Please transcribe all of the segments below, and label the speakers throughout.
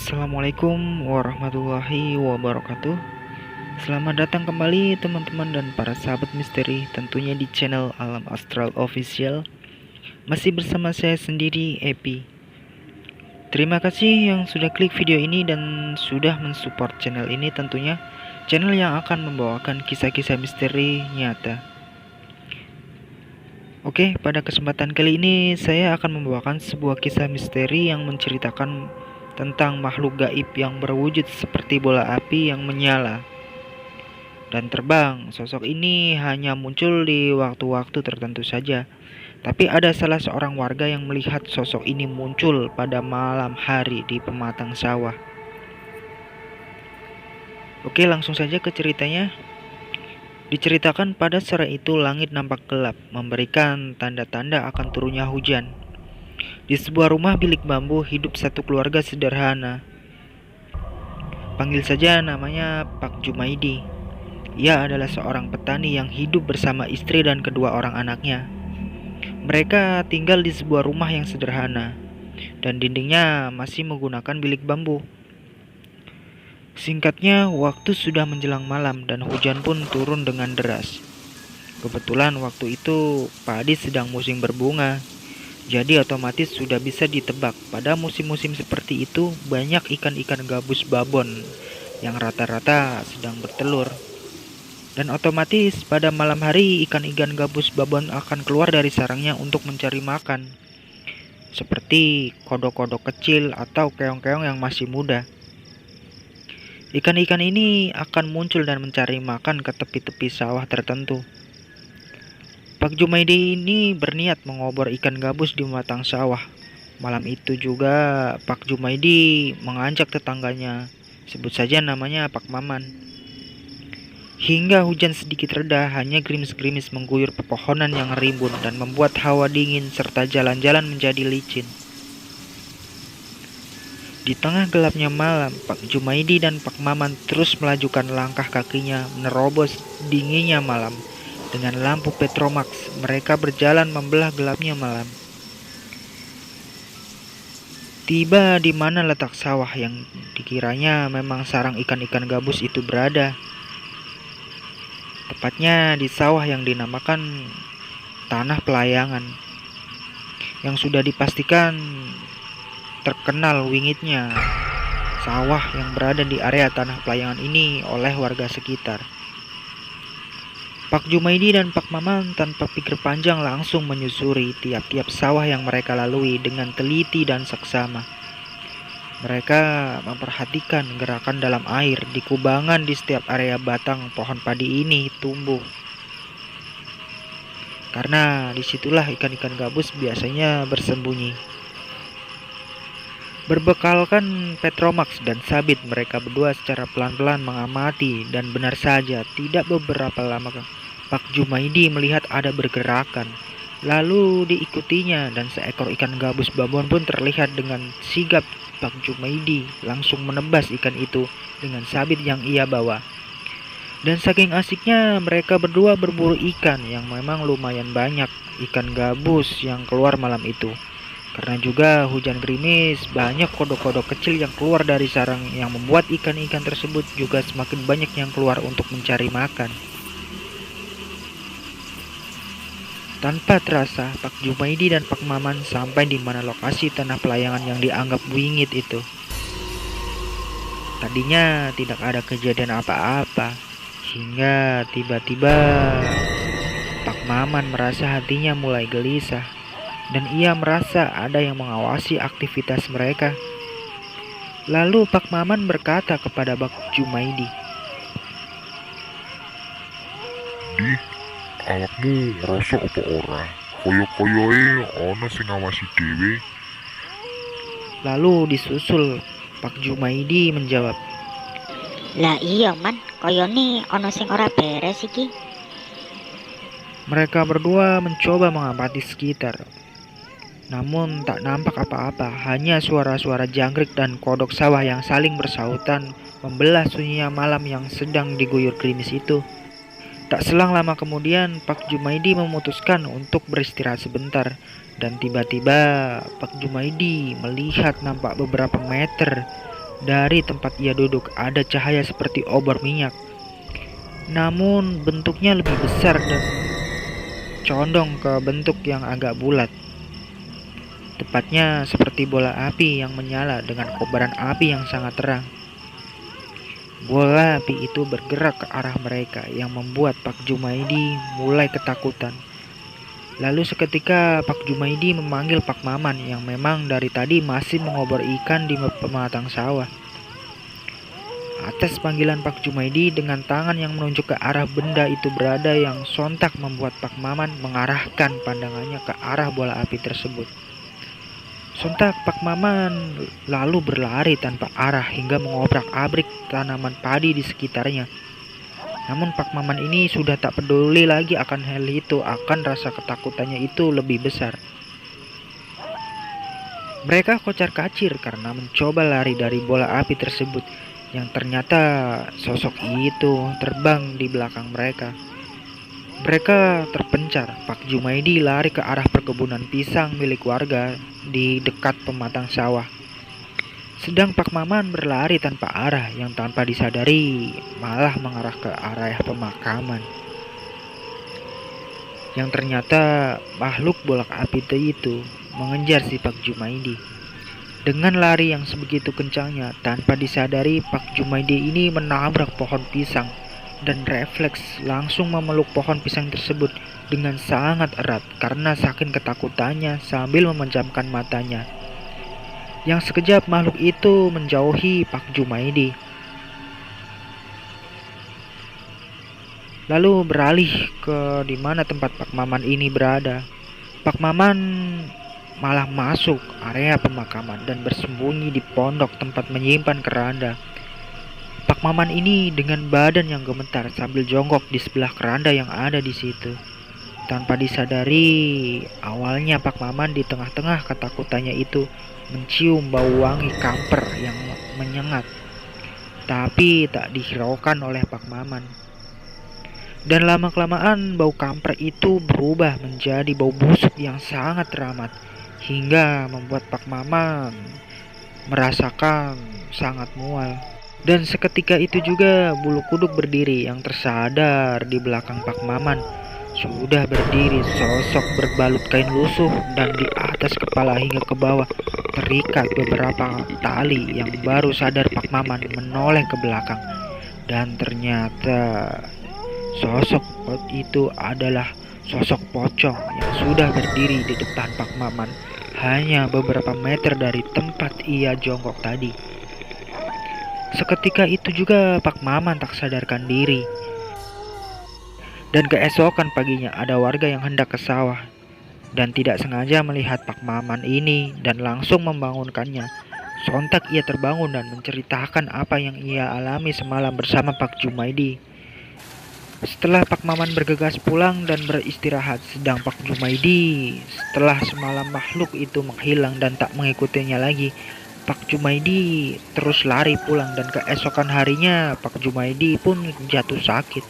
Speaker 1: Assalamualaikum warahmatullahi wabarakatuh. Selamat datang kembali teman-teman dan para sahabat misteri, tentunya di channel Alam Astral Official. Masih bersama saya sendiri, Epi. Terima kasih yang sudah klik video ini dan sudah mensupport channel ini, tentunya channel yang akan membawakan kisah-kisah misteri nyata. Oke, pada kesempatan kali ini saya akan membawakan sebuah kisah misteri yang menceritakan tentang makhluk gaib yang berwujud seperti bola api yang menyala dan terbang. Sosok ini hanya muncul di waktu-waktu tertentu saja. Tapi ada salah seorang warga yang melihat sosok ini muncul pada malam hari di pematang sawah. Oke, langsung saja ke ceritanya. Diceritakan pada sore itu langit nampak gelap, memberikan tanda-tanda akan turunnya hujan. Di sebuah rumah bilik bambu hidup satu keluarga sederhana. Panggil saja namanya Pak Jumaidi. Ia adalah seorang petani yang hidup bersama istri dan kedua orang anaknya. Mereka tinggal di sebuah rumah yang sederhana, dan dindingnya masih menggunakan bilik bambu. Singkatnya, waktu sudah menjelang malam dan hujan pun turun dengan deras. Kebetulan waktu itu padi sedang musim berbunga. Jadi otomatis sudah bisa ditebak pada musim-musim seperti itu banyak ikan-ikan gabus babon yang rata-rata sedang bertelur. Dan otomatis pada malam hari ikan-ikan gabus babon akan keluar dari sarangnya untuk mencari makan. Seperti kodok-kodok kecil atau keong-keong yang masih muda. Ikan-ikan ini akan muncul dan mencari makan ke tepi-tepi sawah tertentu. Pak Jumaidi ini berniat mengobor ikan gabus di matang sawah. Malam itu juga Pak Jumaidi mengajak tetangganya, sebut saja namanya Pak Maman. Hingga hujan sedikit reda, hanya gerimis-gerimis mengguyur pepohonan yang rimbun dan membuat hawa dingin serta jalan-jalan menjadi licin. Di tengah gelapnya malam, Pak Jumaidi dan Pak Maman terus melajukan langkah kakinya menerobos dinginnya malam. Dengan lampu Petromax, mereka berjalan membelah gelapnya malam. Tiba di mana letak sawah yang dikiranya memang sarang ikan-ikan gabus itu berada. Tepatnya di sawah yang dinamakan Tanah Pelayangan, yang sudah dipastikan terkenal wingitnya sawah yang berada di area Tanah Pelayangan ini oleh warga sekitar. Pak Jumaidi dan Pak Maman tanpa pikir panjang langsung menyusuri tiap-tiap sawah yang mereka lalui dengan teliti dan seksama. Mereka memperhatikan gerakan dalam air di kubangan di setiap area batang pohon padi ini tumbuh. Karena disitulah ikan-ikan gabus biasanya bersembunyi. Berbekalkan Petromax dan sabit, mereka berdua secara pelan-pelan mengamati, dan benar saja tidak beberapa lama Pak Jumaidi melihat ada bergerakan. Lalu diikutinya dan seekor ikan gabus babon pun terlihat. Dengan sigap Pak Jumaidi langsung menebas ikan itu dengan sabit yang ia bawa. Dan saking asiknya mereka berdua berburu ikan yang memang lumayan banyak ikan gabus yang keluar malam itu. Karena juga hujan gerimis, banyak kodok-kodok kecil yang keluar dari sarang yang membuat ikan-ikan tersebut juga semakin banyak yang keluar untuk mencari makan. Tanpa terasa, Pak Jumaidi dan Pak Maman sampai di mana lokasi tanah pelayangan yang dianggap wingit itu. Tadinya tidak ada kejadian apa-apa, hingga tiba-tiba Pak Maman merasa hatinya mulai gelisah. Dan ia merasa ada yang mengawasi aktivitas mereka. Lalu Pak Maman berkata kepada Pak Jumaidi,
Speaker 2: Di, awakmu ngerasa apa ora? Koyo-koyoe ana sing ngawasi dhewe.
Speaker 1: Lalu disusul Pak Jumaidi menjawab,
Speaker 3: Lah iya man, koyone ono sing ora beres iki.
Speaker 1: Mereka berdua mencoba mengamati sekitar. Namun tak nampak apa-apa, hanya suara-suara jangkrik dan kodok sawah yang saling bersahutan membelah sunyinya malam yang sedang diguyur gerimis itu. Tak selang lama kemudian, Pak Jumaidi memutuskan untuk beristirahat sebentar. Dan tiba-tiba Pak Jumaidi melihat nampak beberapa meter Dari tempat ia duduk ada cahaya seperti obor minyak, namun bentuknya lebih besar dan condong ke bentuk yang agak bulat. Tepatnya seperti bola api yang menyala dengan kobaran api yang sangat terang. Bola api itu bergerak ke arah mereka yang membuat Pak Jumaidi mulai ketakutan. Lalu seketika Pak Jumaidi memanggil Pak Maman yang memang dari tadi masih mengobor ikan di pematang sawah. Atas panggilan Pak Jumaidi dengan tangan yang menunjuk ke arah benda itu berada yang sontak membuat Pak Maman mengarahkan pandangannya ke arah bola api tersebut. Sontak Pak Maman lalu berlari tanpa arah hingga mengobrak-abrik tanaman padi di sekitarnya. Namun Pak Maman ini sudah tak peduli lagi akan hal itu, akan rasa ketakutannya itu lebih besar. Mereka kocar-kacir karena mencoba lari dari bola api tersebut, yang ternyata sosok itu terbang di belakang mereka. Mereka terpencar. Pak Jumaidi lari ke arah perkebunan pisang milik warga di dekat pematang sawah. Sedang Pak Maman berlari tanpa arah yang tanpa disadari malah mengarah ke arah pemakaman. Yang ternyata makhluk bolak api itu mengejar si Pak Jumaidi. Dengan lari yang sebegitu kencangnya, tanpa disadari Pak Jumaidi ini menabrak pohon pisang dan refleks langsung memeluk pohon pisang tersebut dengan sangat erat karena saking ketakutannya sambil memejamkan matanya. Yang sekejap makhluk itu menjauhi Pak Jumaidi, lalu beralih ke di mana tempat Pak Maman ini berada. Pak Maman malah masuk area pemakaman dan bersembunyi di pondok tempat menyimpan keranda. Pak Maman ini dengan badan yang gemetar sambil jongkok di sebelah keranda yang ada di situ. Tanpa disadari, awalnya Pak Maman di tengah-tengah ketakutannya itu mencium bau wangi kamper yang menyengat. Tapi tak dihiraukan oleh Pak Maman. Dan lama-kelamaan bau kamper itu berubah menjadi bau busuk yang sangat teramat, hingga membuat Pak Maman merasakan sangat mual. Dan seketika itu juga bulu kuduk berdiri yang tersadar di belakang Pak Maman. Sudah berdiri sosok berbalut kain lusuh dan di atas kepala hingga ke bawah terikat beberapa tali yang baru sadar Pak Maman menoleh ke belakang. Dan ternyata sosok itu adalah sosok pocong yang sudah berdiri di depan Pak Maman hanya beberapa meter dari tempat ia jongkok tadi. Seketika itu juga Pak Maman tak sadarkan diri. Dan keesokan paginya ada warga yang hendak ke sawah dan tidak sengaja melihat Pak Maman ini dan langsung membangunkannya. Sontak ia terbangun dan menceritakan apa yang ia alami semalam bersama Pak Jumaidi. Setelah Pak Maman bergegas pulang dan beristirahat, sedang Pak Jumaidi setelah semalam makhluk itu menghilang dan tak mengikutinya lagi, Pak Jumaidi terus lari pulang dan keesokan harinya Pak Jumaidi pun jatuh sakit.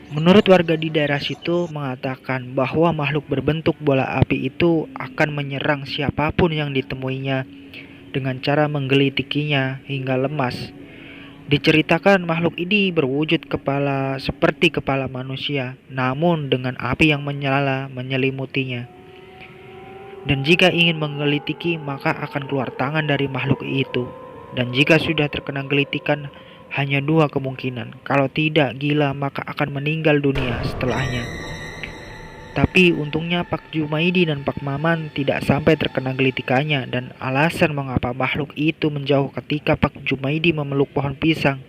Speaker 1: Menurut warga di daerah situ mengatakan bahwa makhluk berbentuk bola api itu akan menyerang siapapun yang ditemuinya dengan cara menggelitikinya hingga lemas. Diceritakan makhluk ini berwujud kepala seperti kepala manusia, namun dengan api yang menyala menyelimutinya. Dan jika ingin menggelitiki maka akan keluar tangan dari makhluk itu. Dan jika sudah terkena gelitikan hanya dua kemungkinan. Kalau tidak gila maka akan meninggal dunia setelahnya. Tapi untungnya Pak Jumaidi dan Pak Maman tidak sampai terkena gelitikannya. Dan alasan mengapa makhluk itu menjauh ketika Pak Jumaidi memeluk pohon pisang,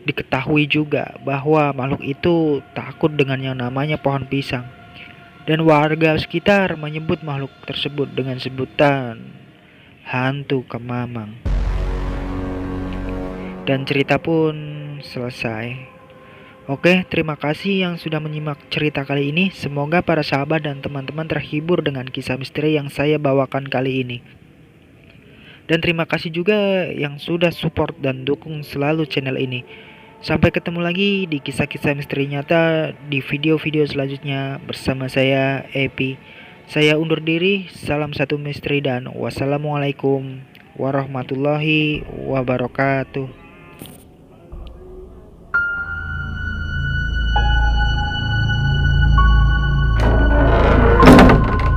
Speaker 1: diketahui juga bahwa makhluk itu takut dengan yang namanya pohon pisang. Dan warga sekitar menyebut makhluk tersebut dengan sebutan hantu Kemamang. Dan cerita pun selesai. Oke, terima kasih yang sudah menyimak cerita kali ini. Semoga para sahabat dan teman-teman terhibur dengan kisah misteri yang saya bawakan kali ini. Dan terima kasih juga yang sudah support dan dukung selalu channel ini. Sampai ketemu lagi di kisah-kisah misteri nyata di video-video selanjutnya bersama saya, Epi. Saya undur diri, salam satu misteri dan wassalamualaikum warahmatullahi wabarakatuh.